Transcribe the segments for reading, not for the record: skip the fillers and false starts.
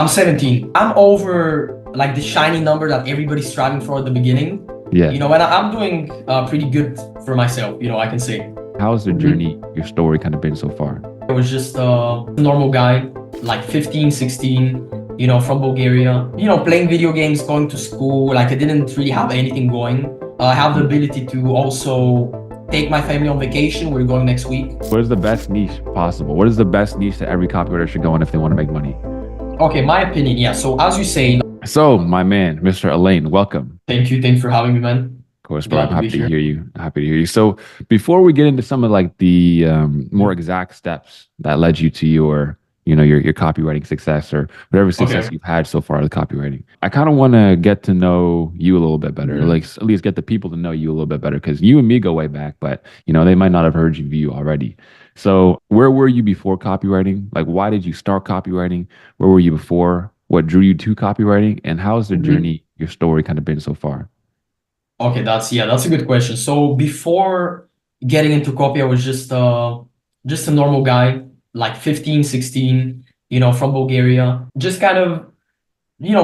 I'm 17. I'm over like the shiny number that everybody's striving for at the beginning. Yeah. And I'm doing pretty good for myself, I can say. How's the Mhm. journey, your story kind of been so far? I was just a normal guy, like 15, 16, from Bulgaria, playing video games, going to school. Like I didn't really have anything going. I have the Mm. ability to also take my family on vacation. We're going next week. What is the best niche possible? What is the best niche that every copywriter should go in if they want to make money? Okay, my opinion, yeah. So as you say, So, my man, Mr. Alain, welcome. thank you. Thanks for having me, man. Of course, bro. I'm Glad to be happy to here. hear you. Happy to hear you. So, before we get into some of like the more exact steps that led you to your copywriting success or whatever success Okay. you've had so far with copywriting, I kind of want to get to know you a little bit better, or like Mhm. at least get the people to know you a little bit better, because you and me go way back, but they might not have heard you already. So, where were you before copywriting? Like, why did you start copywriting? Where were you before? What drew you to copywriting? And how's the Mhm. journey, your story kind of been so far? Okay, that's a good question. So before getting into copy, I was just a normal guy, like 15, 16, from Bulgaria. Just kind of,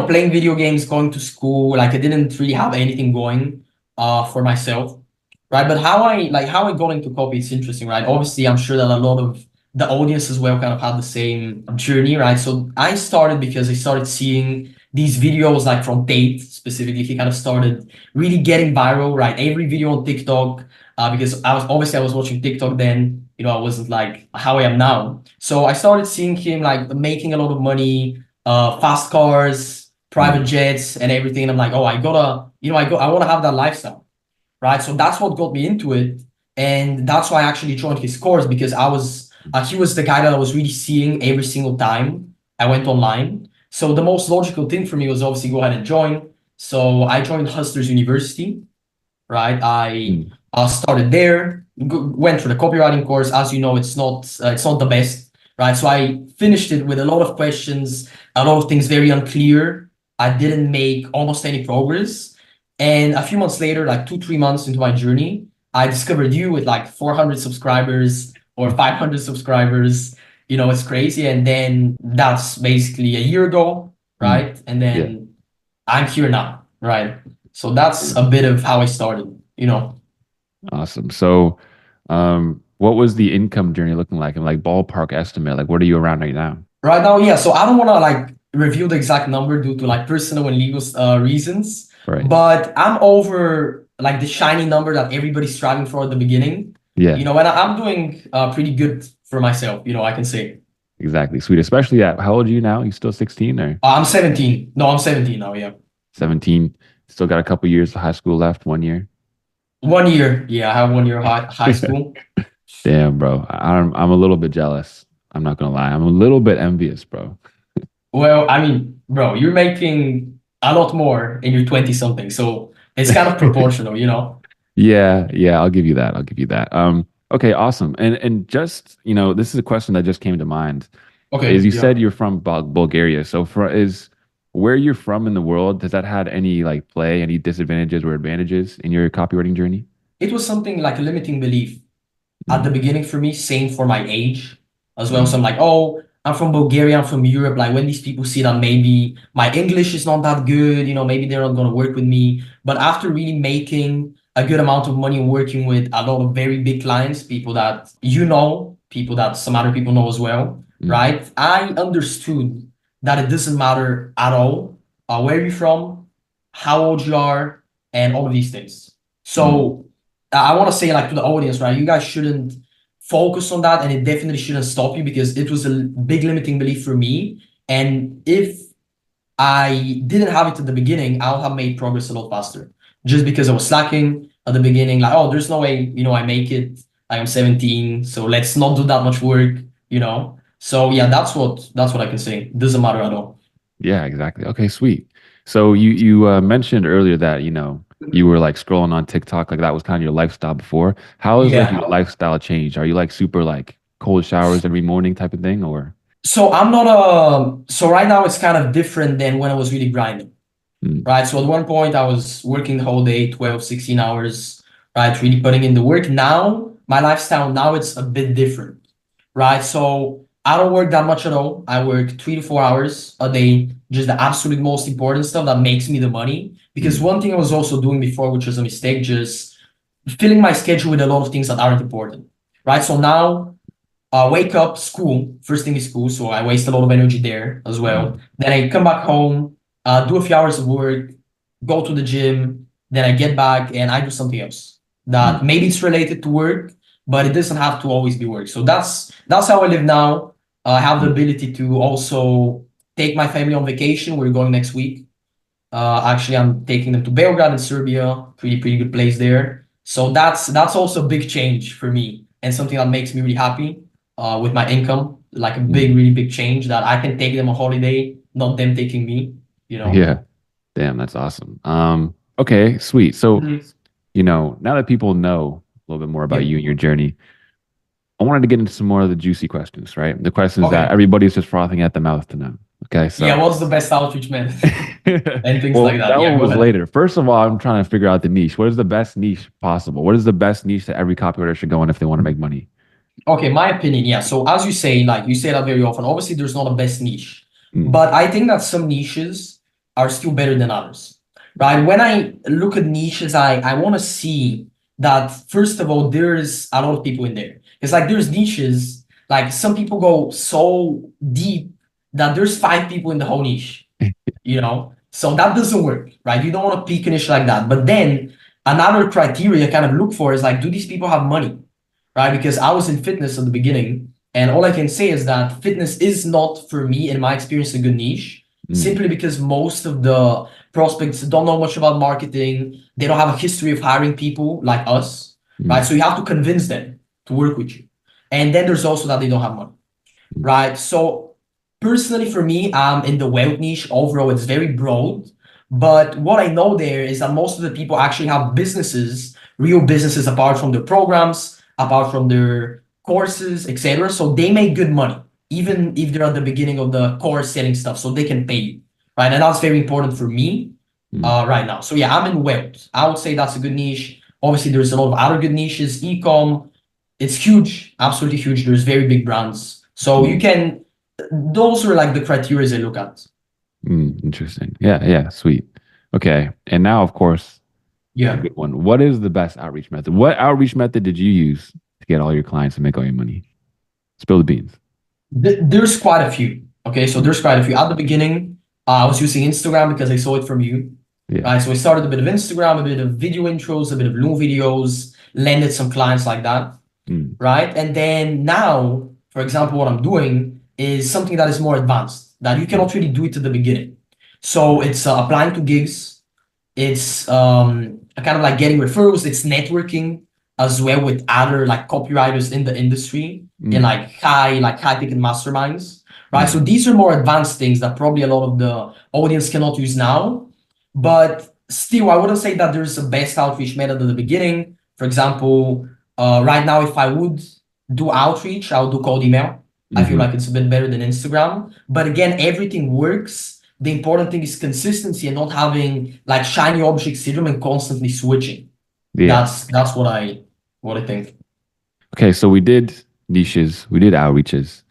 playing video games, going to school. Like I didn't really have anything going for myself. Right. But how I got into copy, it's interesting, right? Obviously, I'm sure that a lot of the audience as well kind of had the same journey, right? So I started because I started seeing these videos like from Tate specifically. He kind of started really getting viral, right? Every video on TikTok, because I was watching TikTok then, I wasn't like how I am now. So I started seeing him like making a lot of money, fast cars, private Mm, jets, and everything. And I'm like, oh, I want to have that lifestyle, right? So that's what got me into it, and that's why I actually joined his course because he was the guy that I was really seeing every single time I went online. So the most logical thing for me was obviously go ahead and join. So I joined Hustlers University, right? I mm, started there, went through the copywriting course. As you know, it's not the best, right? So I finished it with a lot of questions, a lot of things very unclear. I didn't make almost any progress. And a few months later, like 2, 3 months into my journey, I discovered you with like 400 subscribers or 500 subscribers. It's crazy. And then that's basically a year ago, mm. right? And Yeah. then I'm here now, right? So that's a bit of how I started. Awesome. So, what was the income journey looking like, and like ballpark estimate? Like, what are you around right now? Right now, yeah. So I don't want to like reveal the exact number due to like personal and legal reasons, Right. but I'm over like the shiny number that everybody's striving for at the beginning. Yeah, And I'm doing pretty good for myself, I can say. exactly. Sweet. Especially at how old are you now? You still 16 or I'm 17. No, I'm 17 now, yeah. 17? Still got a couple years of high school left, 1 year. 1 year. Yeah, I have 1 year high school. Damn, bro. I'm a little bit jealous. I'm not gonna lie. I'm a little bit envious, bro. Well, I mean, bro, you're making a lot more in your 20 something. So it's kind of proportional. Yeah, yeah, I'll give you that. I'll give you that. Okay, awesome. And just, this is a question that just came to mind. Is Okay, you yeah. said you're from Bulgaria. So for is where you're from in the world, does that had any like play, any disadvantages or advantages in your copywriting journey? It was something like a limiting belief at the Mm, beginning for me, same for my age as well. So I'm mm, like, oh, I'm from Bulgaria, I'm from Europe. Like when these people see that maybe my English is not that good, maybe they're not going to work with me. But after really making a good amount of money and working with a lot of very big clients, people that people that some other people know as well, mm, right? I understood that it doesn't matter at all where you're from, how old you are, and all of these things. mm, So I want to say like to the audience, right? You guys shouldn't focus on that, and it definitely shouldn't stop you because it was a big limiting belief for me. And if I didn't have it at the beginning, I'll have made progress a lot faster. Just because I was slacking at the beginning, like, oh, there's no way, I make it. I am 17, so let's not do that much work. So yeah, that's what I can say. Doesn't matter at all. yeah, exactly. Okay, sweet. So you mentioned earlier that, you were like scrolling on TikTok, like that was kind of your lifestyle before. How has like your Yeah. lifestyle changed? Are you like super like cold showers every morning type of thing or? So I'm not so right now it's kind of different than when I was really grinding. Mm, Right. So at one point I was working the whole day, 12, 16 hours, right? Really putting in the work. Now, my lifestyle now it's a bit different, right? So I don't work that much at all. I work 3 to 4 hours a day, just the absolute most important stuff that makes me the money. Because Mm, one thing I was also doing before, which was a mistake, just filling my schedule with a lot of things that aren't important, right? So now wake up, school. First thing is school, so I waste a lot of energy there as well. mm, Then I come back home, do a few hours of work, go to the gym. Then I get back and I do something else that mm, maybe it's related to work, but it doesn't have to always be work. So that's how I live now. I have the mm. ability to also take my family on vacation. We're going next week. Actually, I'm taking them to Belgrade in Serbia. Pretty good place there. So that's also a big change for me and something that makes me really happy with my income. Like a big, Mm. really big change that I can take them on holiday, not them taking me. You know. Yeah. Damn, that's awesome. Okay, sweet. So, Mhm. now that people know a little bit more about Yeah. you and your journey, I wanted to get into some more of the juicy questions, right? The questions that Okay. everybody's just frothing at the mouth to know. Okay, Yeah. so What's the best outreach method and things like well, that? that Yeah. one Go was ahead. later. First of all, I'm trying to figure out the niche. What is the best niche possible? What is the best niche that every copywriter should go in if they want to make money? Okay, my opinion, yeah. So as you say, like you say that very often, obviously there's not a best niche, Mm, but I think that some niches are still better than others, right? When I look at niches, I want to see that first of all, there's a lot of people in there. It's like there's niches, like some people go so deep that there's 5 people in the whole niche, So that doesn't work, right? You don't want to pick a niche like that. But then another criteria kind of look for is like, do these people have money? Right? Because I was in fitness at the beginning, and all I can say is that fitness is not, for me, in my experience, a good niche, mm, simply because most of the prospects don't know much about marketing. They don't have a history of hiring people like us, right? mm, So you have to convince them to work with you. And then there's also that they don't have money, mm, right? So personally, for me, in the wealth niche, overall, it's very broad. But what I know there is that most of the people actually have businesses, real businesses, apart from their programs, apart from their courses, etc. So they make good money, even if they're at the beginning of the course selling stuff, so they can pay you, right? And that's very important for me mm, right now. So yeah, I'm in wealth. I would say that's a good niche. Obviously, there's a lot of other good niches. E-com, it's huge, absolutely huge. There's very big brands. So you mm, can, those are like the criteria I look at. Interesting. Yeah, yeah, sweet. Okay. And now, of course, the Yeah. good one. What is the best outreach method? What outreach method did you use to get all your clients to make all your money? Spill the beans. There's quite a few. Okay, so Mm, there's quite a few. At the beginning, I was using Instagram because I saw it from you. yeah. Right, so I started a bit of Instagram, a bit of video intros, a bit of Loom videos, landed some clients like that. Mm, Right, and then now, for example, what I'm doing is something that is more advanced that you mm, cannot really do it at the beginning. So it's applying to gigs. It's kind of like getting referrals. It's networking as well with other like copywriters in the industry in mm, like high ticket masterminds, right? So mm, these are more advanced things that probably a lot of the audience cannot use now. But still, I wouldn't say that there's a best outreach method at the beginning. For example, right now, if I would do outreach, I would do cold email. I feel mhm. like it's a bit better than Instagram. But again, everything works. The important thing is consistency and not having like shiny object syndrome and constantly switching. Yeah. That's what I think. Okay. So we did niches, we did outreaches.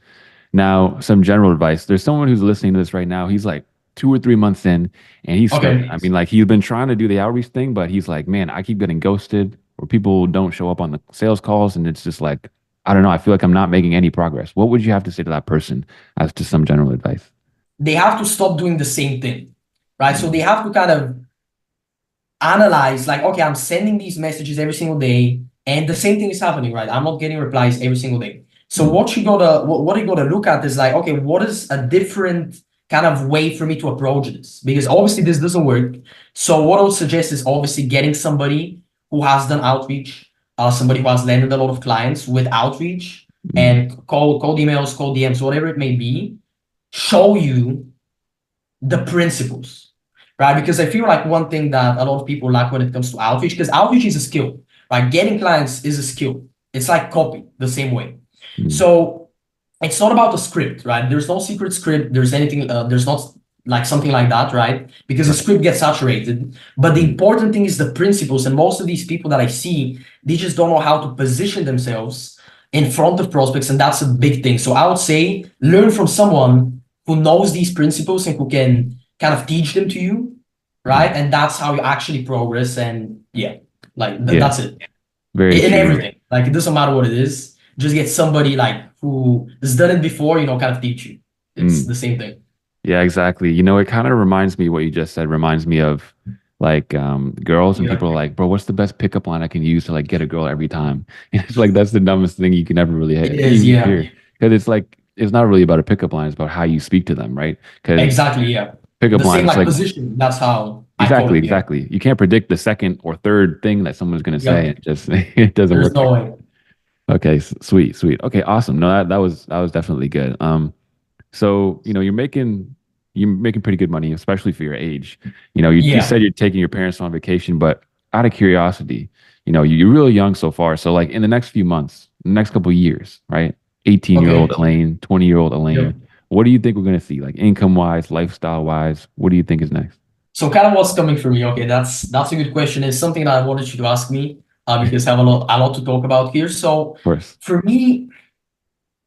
Now, some general advice. There's someone who's listening to this right now. He's like 2 or 3 months in and he's stuck. Okay. I mean, like he's been trying to do the outreach thing, but he's like, man, I keep getting ghosted or people don't show up on the sales calls. And it's just like, I don't know. I feel like I'm not making any progress. What would you have to say to that person as to some general advice? They have to stop doing the same thing, right? So they Mm, have to kind of analyze like, okay, I'm sending these messages every single day, and the same thing is happening, right? I'm not getting replies every single day. So mm, what you gotta look at is like, okay, what is a different kind of way for me to approach this? Because obviously this doesn't work. So what I would suggest is obviously getting somebody who has done outreach, somebody who has landed a lot of clients with outreach mm, and cold emails, cold DMs, whatever it may be, show you the principles, right? Because I feel like one thing that a lot of people lack when it comes to outreach, because outreach is a skill, right? Getting clients is a skill. It's like copy the same way. mm, So it's not about the script, right? There's no secret script. There's not like something like that, right? Because the right. script gets saturated. But the Mm, important thing is the principles. And most of these people that I see, they just don't know how to position themselves in front of prospects, and that's a big thing. So I would say learn from someone who knows these principles and who can kind of teach them to you, right? Mm. And that's how you actually progress. And yeah, like Yeah, that's it very in true. everything. Like it doesn't matter what it is. Just get somebody like who has done it before, kind of teach you. It's Mm. the same thing. Yeah, exactly. It kind of reminds me what you just said reminds me of like girls and Yeah, people are like, bro, what's the best pickup line I can use to like get a girl every time? And it's like that's the dumbest thing you can ever really it is. even Yeah, hear. Because it's like it's not really about a pickup line, it's about how you speak to them, right? Because exactly. Yeah, pickup the line, same it's like like position. That's how I call exactly, it. Yeah. exactly. You can't predict the second or third thing that someone's gonna say. Yep. It just it doesn't There's work no like way. that. Okay, sweet, sweet. Okay, awesome. No, that was definitely good. So, you're making pretty good money, especially for your age. You Yeah. said you're taking your parents on vacation, but out of curiosity, you're really young so far. So like in the next few months, the next couple of years, right? 18-year-old Okay. Elaine, 20-year-old Yep. Elaine. What do you think we're gonna see? Like income wise, lifestyle wise, what do you think is next? So kind of what's coming for me. Okay, that's a good question. It's something that I wanted you to ask me because I have a lot to talk about here. So Of course. for me,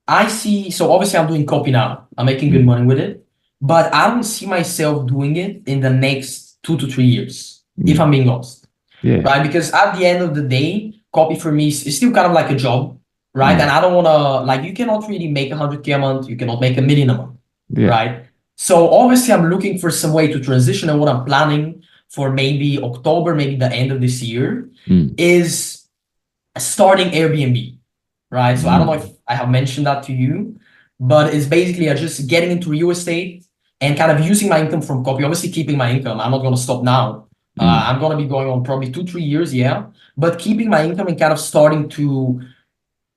I see. So obviously, I'm doing copy now. I'm making good Mm, money with it, but I don't see myself doing it in the next 2 to 3 years, if mm. I'm being honest, Yeah. right? Because at the end of the day, copy for me is still kind of like a job, right? And Mm, I don't wanna like you cannot really make 100K a month. You cannot make 1 million a month, yeah. right? So obviously, I'm looking for some way to transition, and what I'm planning for maybe October, maybe the end of this year, Mm, is starting Airbnb, right? So I don't know if mm, I have mentioned that to you, but it's basically just getting into real estate and kind of using my income from copy. Obviously, keeping my income. I'm not going to stop now. mm, I'm going to be going on probably 2, 3 years, yeah. But keeping my income and kind of starting to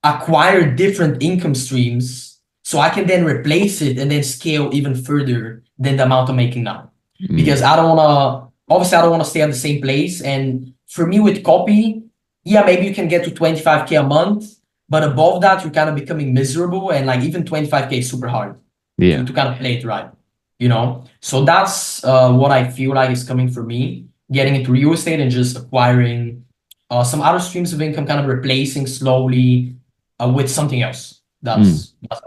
acquire different income streams so I can then replace it and then scale even further than the amount I'm making now. Because mm, I don't want to, obviously, I don't want to stay at the same place. And for me with copy, yeah, maybe you can get to 25K a month, but above that, you're kind of becoming miserable. And like even 25K is super hard to, yeah. to kind of play it right. So that's what I feel like is coming for me, getting into real estate and just acquiring some other streams of income, kind of replacing slowly with something else. Mm. That's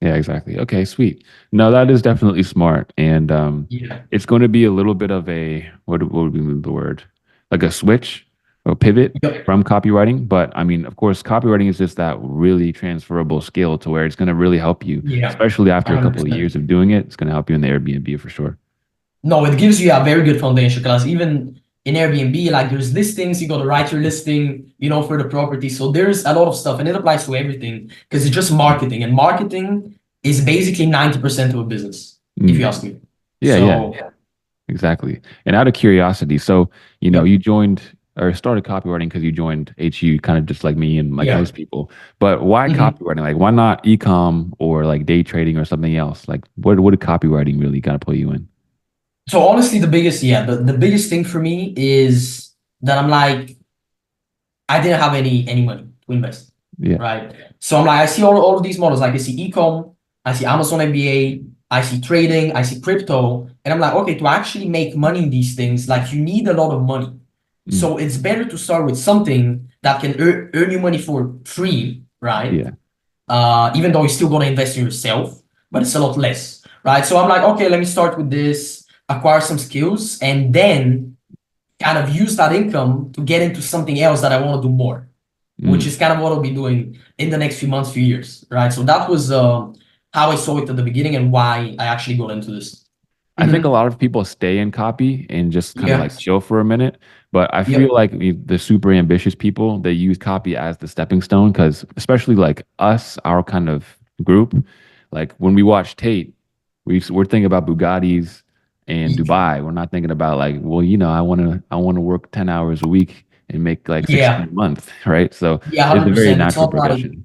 Yeah, exactly. Okay, sweet. No, that is definitely smart. And yeah. it's going to be a little bit of a what would be the word? Like a switch or pivot Yep. from copywriting. But I mean, of course, copywriting is just that really transferable skill to where it's going to really help you, Yeah. especially after a couple of 100%. years of doing it. It's going to help you in the Airbnb for sure. No, it gives you a very good foundation because even in Airbnb, like there's listings, you got to write your listing, for the property. So there's a lot of stuff and it applies to everything because it's just marketing. And marketing is basically 90% of a business, if you Mm. ask me. Yeah, yeah. So, Exactly. And out of curiosity, so yep. you joined or started copywriting because you joined HU, kind of just like me and like Yeah. most people. But why Mhm. copywriting? Like, why not ecom or like day trading or something else? Like, what did copywriting really kind of pull you in? So honestly, the biggest thing for me is that I'm like, I didn't have any money to invest, Yeah. right? So I'm like, I see all of these models. Like I see ecom, I see Amazon MBA, I see trading, I see crypto, and I'm like, okay, to actually make money in these things, like you need a lot of money. Mm. So it's better to start with something that can earn you money for free, right? Yeah. Even though you're still gonna invest in yourself, but it's a lot less, right? So I'm like, okay, let me start with this, acquire some skills, and then kind of use that income to get into something else that I want to do more, which Mm. is kind of what I'll be doing in the next few months, few years, right? So that was how I saw it at the beginning and why I actually got into this. I think a Mhm. lot of people stay in copy and just kind of Yeah. like chill for a minute. But I feel Yep. like the super ambitious people, they use copy as the stepping stone because especially like us, our kind of group, like when we watch Tate, we're thinking about Bugattis and Dubai. We're not thinking about like, well, I want to work 10 hours a week and make like 16 Yeah. a month, right? So Yeah. it's a very 100%. natural progression.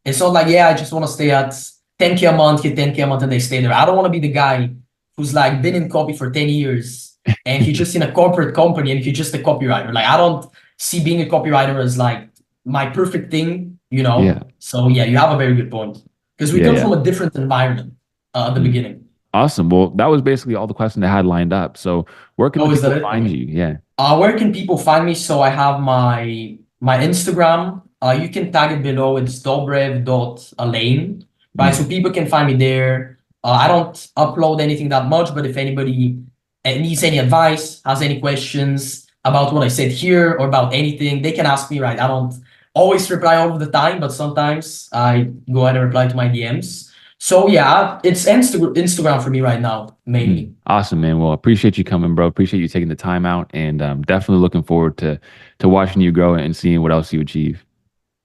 It's not like, yeah, I just want to stay at 10K a month, get 10K a month, and they stay there. I don't want to be the guy who's like been in copy for 10 years and he's just in a corporate company and he's just a copywriter. Like, I don't see being a copywriter as like my perfect thing. Yeah. So, yeah, you have a very good point because we Yeah, come yeah. from a different environment at the Mm. beginning. Awesome. Well, that was basically all the questions I had lined up. So where can the Oh, is that people it? find Okay. you? Yeah. Where can people find me? So I have my Instagram. You can tag it below. It's dobrev.alain, right? Mm. So people can find me there. I don't upload anything that much, but if anybody needs any advice, has any questions about what I said here or about anything, they can ask me, right? I don't always reply all of the time, but sometimes I go ahead and reply to my DMs. So yeah, it's Instagram for me right now, Mm. mainly. Awesome, man. Well, appreciate you coming, bro. Appreciate you taking the time out, and definitely looking forward to watching you grow and seeing what else you achieve.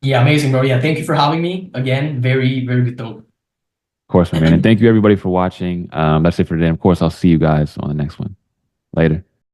Yeah, amazing, bro. Yeah, thank you for having me again. Very, very good talk. Of course, my man. And thank you everybody for watching. That's it for today. Of course, I'll see you guys on the next one. Later.